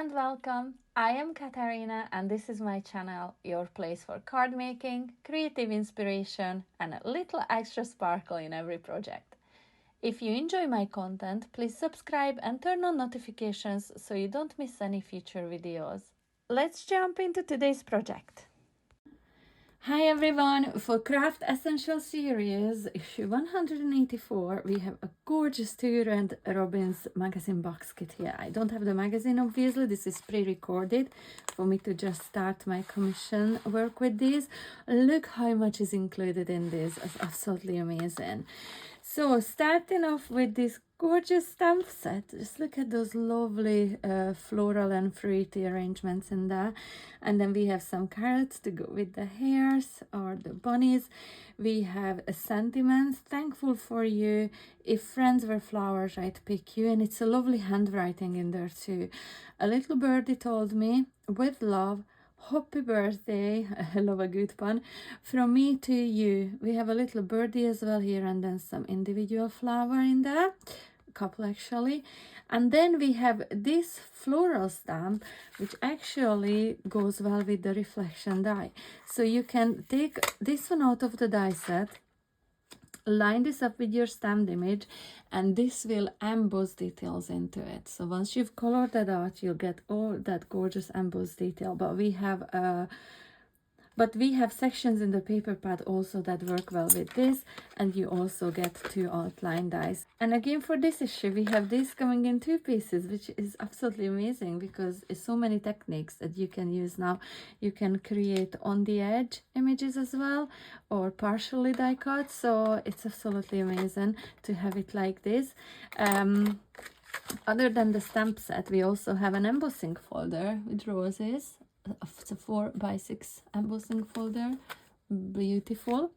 and welcome. I am Katarina and this is my channel, your place for card making, creative inspiration and a little extra sparkle in every project. If you enjoy my content, please subscribe and turn on notifications so you don't miss any future videos. Let's jump into today's project. Hi everyone, for Craft Essential Series issue 184 we have a gorgeous 2 Red Robins magazine box kit here. I don't have the magazine obviously, this is pre-recorded for me to just start my commission work with these. Look how much is included in this, it's absolutely amazing. So starting off with this gorgeous stamp set, just look at those lovely floral and fruity arrangements in there. And then we have some carrots to go with the hares or the bunnies. We have a sentiments, thankful for you, if friends were flowers I'd pick you, and it's a lovely handwriting in there too. A little birdie told me, with love, happy birthday. I love a good pun. From me to you. We have a little birdie as well here, and then some individual flower in there, a couple actually. And then we have this floral stamp which actually goes well with the reflection die. So you can take this one out of the die set, line this up with your stamped image, and this will emboss details into it. So once you've colored that out, you'll get all that gorgeous embossed detail. But we have sections in the paper pad also that work well with this, and you also get 2 outline dies. And again, for this issue we have this coming in 2 pieces, which is absolutely amazing because it's so many techniques that you can use now. You can create on the edge images as well, or partially die cut, so it's absolutely amazing to have it like this. Other than the stamp set, we also have an embossing folder with roses. It's a 4x6 embossing folder, beautiful.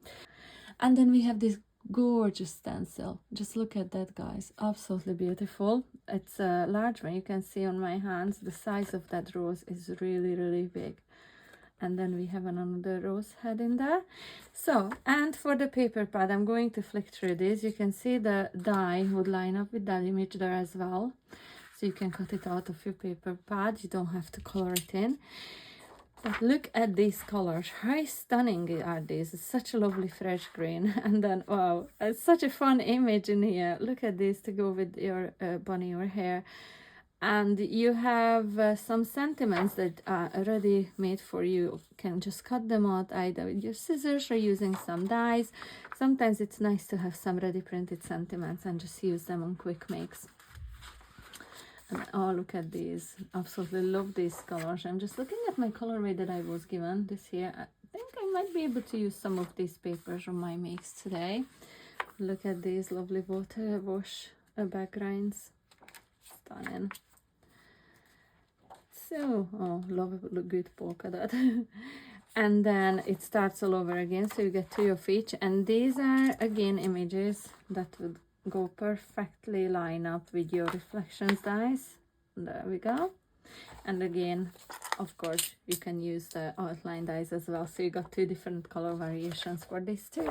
And then we have this gorgeous stencil. Just look at that, guys, absolutely beautiful. It's a large one, you can see on my hands the size of that rose is really big. And then we have another rose head in there. So, and for the paper pad, I'm going to flick through this. You can see the die would line up with that image there as well. So you can cut it out of your paper pad, you don't have to color it in. But look at these colors, how stunning are these. It's such a lovely fresh green. And then, wow, it's such a fun image in here. Look at this to go with your bunny or hare. And you have some sentiments that are already made for you. You can just cut them out either with your scissors or using some dies. Sometimes it's nice to have some ready printed sentiments and just use them on quick makes. And oh, look at these, absolutely love these colors. I'm just looking at my colorway that I was given this year. I think I might be able to use some of these papers on my makes today. Look at these lovely water wash backgrounds, stunning. So, oh, love a good polka dot. And then it starts all over again, so you get 2 of each, and these are again images that would go perfectly line up with your reflections dies. There we go. And again, of course, you can use the outline dies as well, so you got 2 different color variations for this too.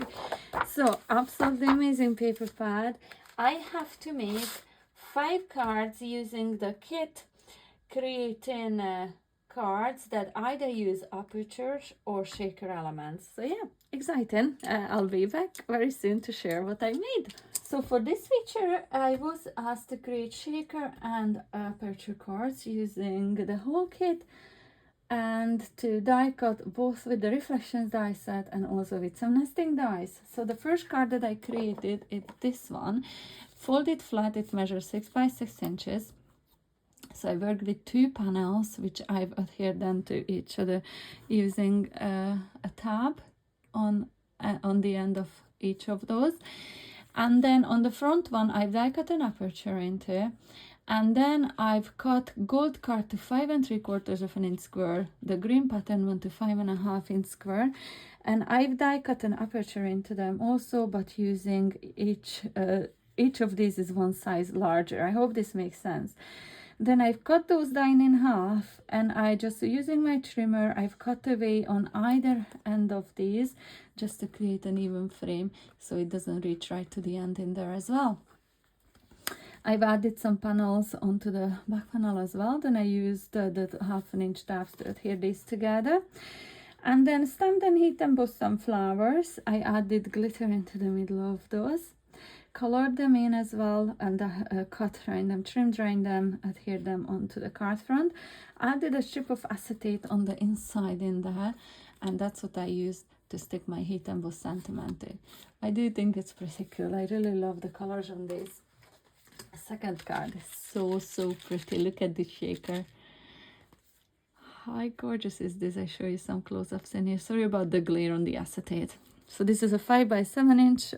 So absolutely amazing paper pad. I have to make 5 cards using the kit, creating cards that either use Aperture or shaker elements. So yeah, exciting. I'll be back very soon to share what I made. So for this feature, I was asked to create shaker and Aperture cards using the whole kit, and to die cut both with the reflections die set and also with some nesting dies. So the first card that I created is this one, folded flat. It measures 6 by 6 inches. So I worked with 2 panels, which I've adhered them to each other using a tab on the end of each of those. And then on the front one, I've die cut an aperture into, and then I've cut gold card to 5 3/4 of an inch square, the green pattern one to 5 1/2 inch square, and I've die cut an aperture into them also, but using each of these is 1 size larger. I hope this makes sense. Then I've cut those die in half, and I just using my trimmer, I've cut away on either end of these just to create an even frame so it doesn't reach right to the end in there as well. I've added some panels onto the back panel as well. Then I used the 1/2 inch tabs to adhere these together. And then stamped and heat embossed some flowers. I added glitter into the middle of those. Colored them in as well, and cut around them, trimmed around them, adhered them onto the card front. Added a strip of acetate on the inside in there, and that's what I used to stick my heat embossed sentiment to. I do think it's pretty cool. I really love the colors on this. Second card is so pretty. Look at the shaker. How gorgeous is this? I show you some close-ups in here. Sorry about the glare on the acetate. So this is a 5 by 7 inch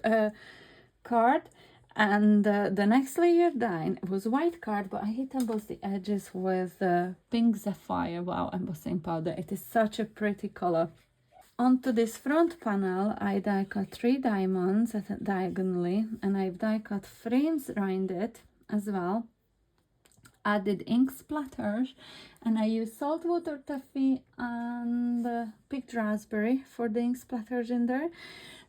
card, and the next layer down was white card, but I heat embossed the edges with pink sapphire wow embossing powder. It is such a pretty color. Onto this front panel, I die cut 3 diamonds diagonally, and I've die cut frames around it as well. Added ink splatters, and I used saltwater taffy and picked raspberry for the ink splatters in there.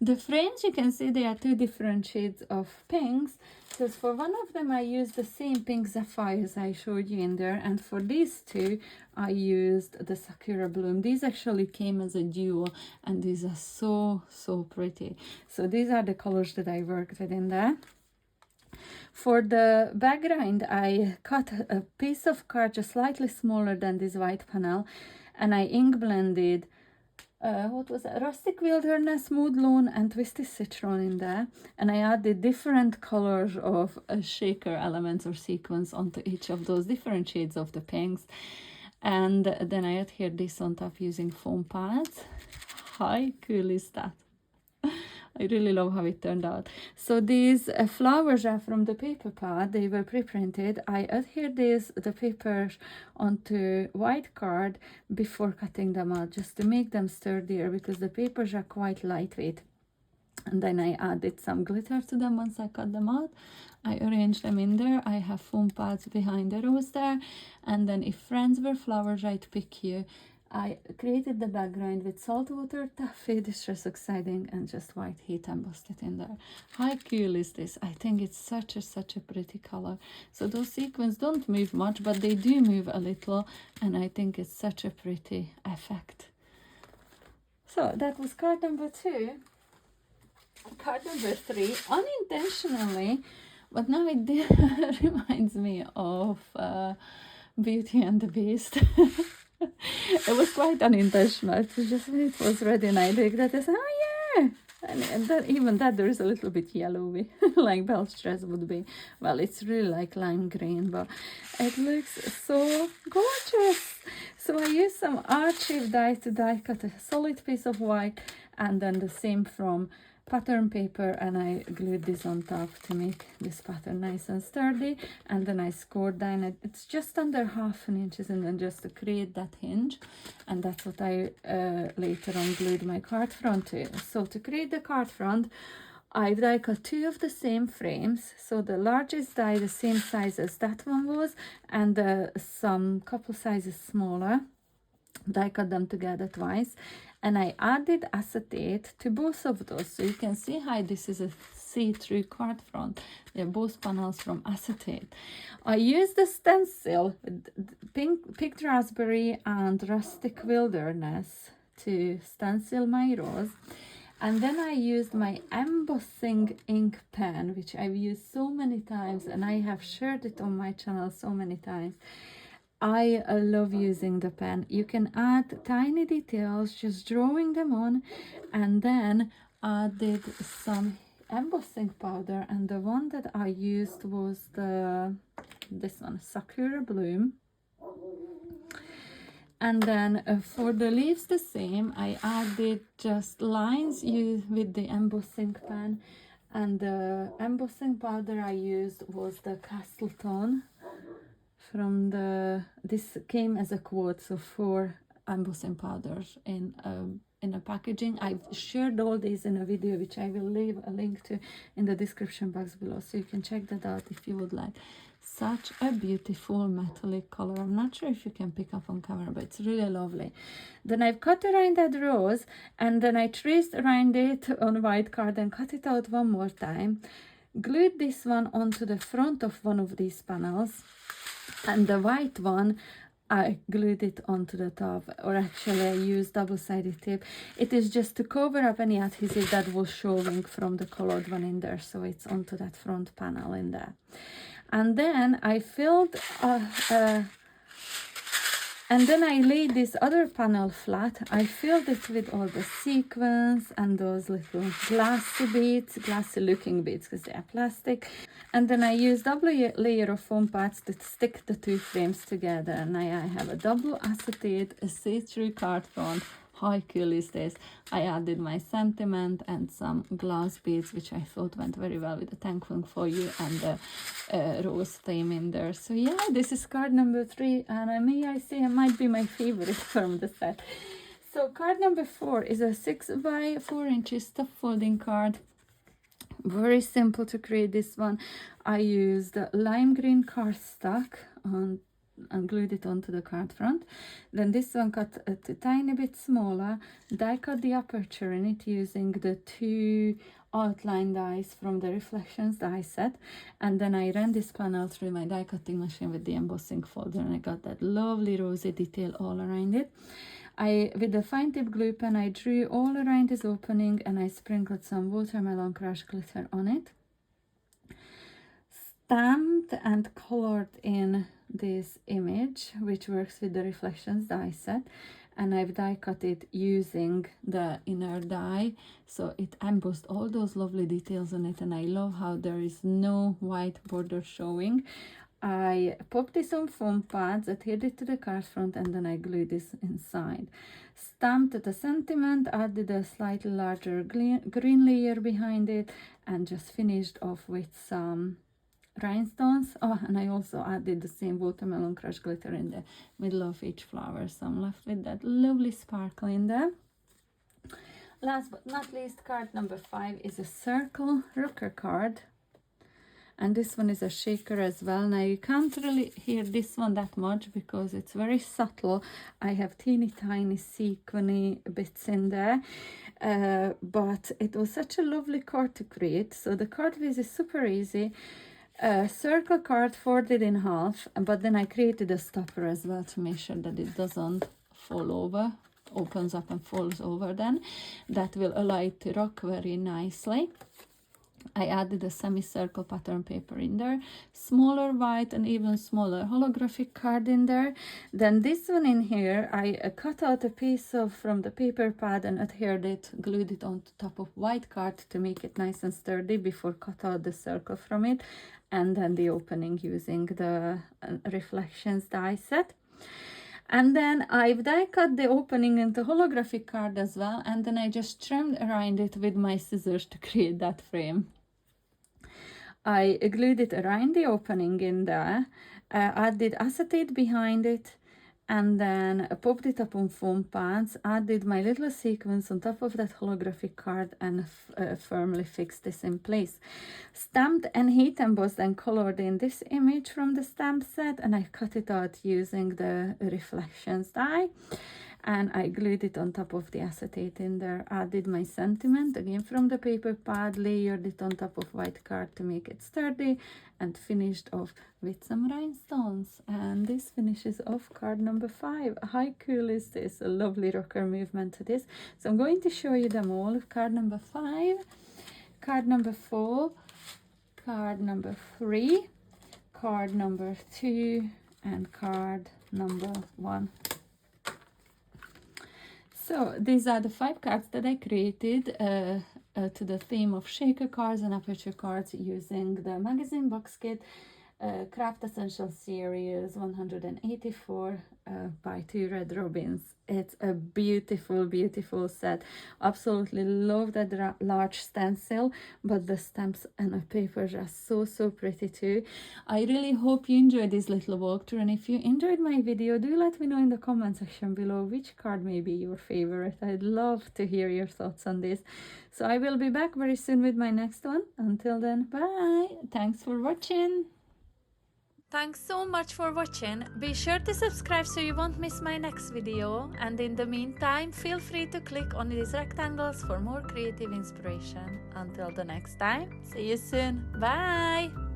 The frames, you can see they are 2 different shades of pinks, because for one of them I used the same pink sapphire as I showed you in there, and for these 2 I used the Sakura Bloom. These actually came as a duo, and these are so pretty. So these are the colors that I worked with in there. For the background, I cut a piece of card just slightly smaller than this white panel, and I ink blended what was it? Rustic Wilderness, Woodland, and Twisted Citron in there, and I added different colors of shaker elements or sequins onto each of those different shades of the pinks, and then I adhered this on top using foam pads. How cool is that? I really love how it turned out. So these flowers are from the paper pad. They were pre-printed. I adhered the papers onto white card before cutting them out, just to make them sturdier, because the papers are quite lightweight. And then I added some glitter to them once I cut them out. I arranged them in there. I have foam pads behind the rose there. And then if friends were flowers, I'd pick you. I created the background with saltwater taffy, distress exciting, and just white heat embossed it in there. How cool is this? I think it's such a pretty color. So those sequins don't move much, but they do move a little, and I think it's such a pretty effect. So that was card number 2. Card number 3, unintentionally, but now it reminds me of Beauty and the Beast. It was quite unintentional. It was just when it was ready and I looked at it, I said, oh yeah! And that, even that, there is a little bit yellowy, like Belle's dress would be. Well, it's really like lime green, but it looks so gorgeous. So I used some art shape die to die cut a solid piece of white, and then the same from pattern paper, and I glued this on top to make this pattern nice and sturdy, and then I scored down it. It's just under 1/2 inch, and then just to create that hinge, and that's what I later on glued my card front to. So to create the card front, I've die cut 2 of the same frames, so the largest die the same size as that one was, and some couple sizes smaller. Die cut them together twice, and I added acetate to both of those, so you can see how this is a see-through card front. They're both panels from acetate. I used the stencil picked raspberry and rustic wilderness to stencil my rose, and then I used my embossing ink pen, which I've used so many times, and I have shared it on my channel so many times. I love using the pen. You can add tiny details, just drawing them on, and then added some embossing powder, and the one that I used was this one, Sakura Bloom. And then for the leaves the same, I added just lines with the embossing pen, and the embossing powder I used was the Castleton. From this came as a quote, so 4 embossing powders in a packaging. I've shared all these in a video, which I will leave a link to in the description box below, so you can check that out if you would like. Such a beautiful metallic color. I'm not sure if you can pick up on camera, but it's really lovely. Then I've cut around that rose, and then I traced around it on white card and cut it out one more time. glued this one onto the front of one of these panels, and the white one I glued it onto the top, or actually I used double-sided tape. It is just to cover up any adhesive that was showing from the colored one in there, so it's onto that front panel in there. And then I filled and then I laid this other panel flat. I filled it with all the sequins and those little glassy beads, glassy looking beads because they are plastic. And then I used double layer of foam pads to stick the two frames together. And I have a double acetate, a see-through cardboard. How cool is this? I added my sentiment and some glass beads, which I thought went very well with the Thankful for You and the rose theme in there. So yeah, this is card number 3, and may I say it might be my favorite from the set. So card number 4 is a 6 by 4 inches stuff folding card. Very simple to create this one. I used lime green cardstock and glued it onto the card front. Then this one cut a tiny bit smaller. Die cut the aperture in it using the 2 outline dies from the reflections die set, and then I ran this panel through my die cutting machine with the embossing folder, and I got that lovely rosy detail all around it. With the fine tip glue pen, I drew all around this opening, and I sprinkled some watermelon crush glitter on it. Stamped and colored in this image, which works with the reflections die set, and I've die cut it using the inner die, so it embossed all those lovely details on it, and I love how there is no white border showing. I popped this on foam pads, adhered it to the card front, and then I glued this inside. Stamped the sentiment, added a slightly larger green layer behind it, and just finished off with some rhinestones. Oh, and I also added the same watermelon crush glitter in the middle of each flower, so I'm left with that lovely sparkle in there. Last but not least, card number 5 is a circle rocker card, and this one is a shaker as well. Now you can't really hear this one that much because it's very subtle. I have teeny tiny sequiny bits in there, but it was such a lovely card to create. So the card viz is super easy. Circle card folded in half, but then I created a stopper as well to make sure that it doesn't fall over, opens up and falls over. Then that will allow it to rock very nicely. I added a semicircle pattern paper in there, smaller white and even smaller holographic card in there. Then this one in here, I cut out a piece from the paper pad and adhered it, glued it on top of white card to make it nice and sturdy before cut out the circle from it, and then the opening using the reflections die set. And then I've die cut the opening into holographic card as well, and then I just trimmed around it with my scissors to create that frame. I glued it around the opening in there, added acetate behind it, and then popped it up on foam pads, added my little sequins on top of that holographic card, and firmly fixed this in place. Stamped and heat embossed and colored in this image from the stamp set, and I cut it out using the reflections die, and I glued it on top of the acetate in there. Added my sentiment again from the paper pad, layered it on top of white card to make it sturdy, and finished off with some rhinestones. And this finishes off card number 5. How cool is this? A lovely rocker movement to this. So I'm going to show you them all. Card number 5, card number 4, card number 3, card number 2, and card number 1. So these are the 5 cards that I created to the theme of shaker cards and aperture cards using the magazine box kit, Craft Essential Series 184 by 2 Red Robins. It's a beautiful, beautiful set. Absolutely love that large stencil, but the stamps and the papers are so, so pretty too. I really hope you enjoyed this little walkthrough, and if you enjoyed my video, do let me know in the comment section below which card may be your favorite. I'd love to hear your thoughts on this. So I will be back very soon with my next one. Until then, bye. Thanks for watching. Thanks so much for watching. Be sure to subscribe so you won't miss my next video. And in the meantime, feel free to click on these rectangles for more creative inspiration. Until the next time, see you soon. Bye!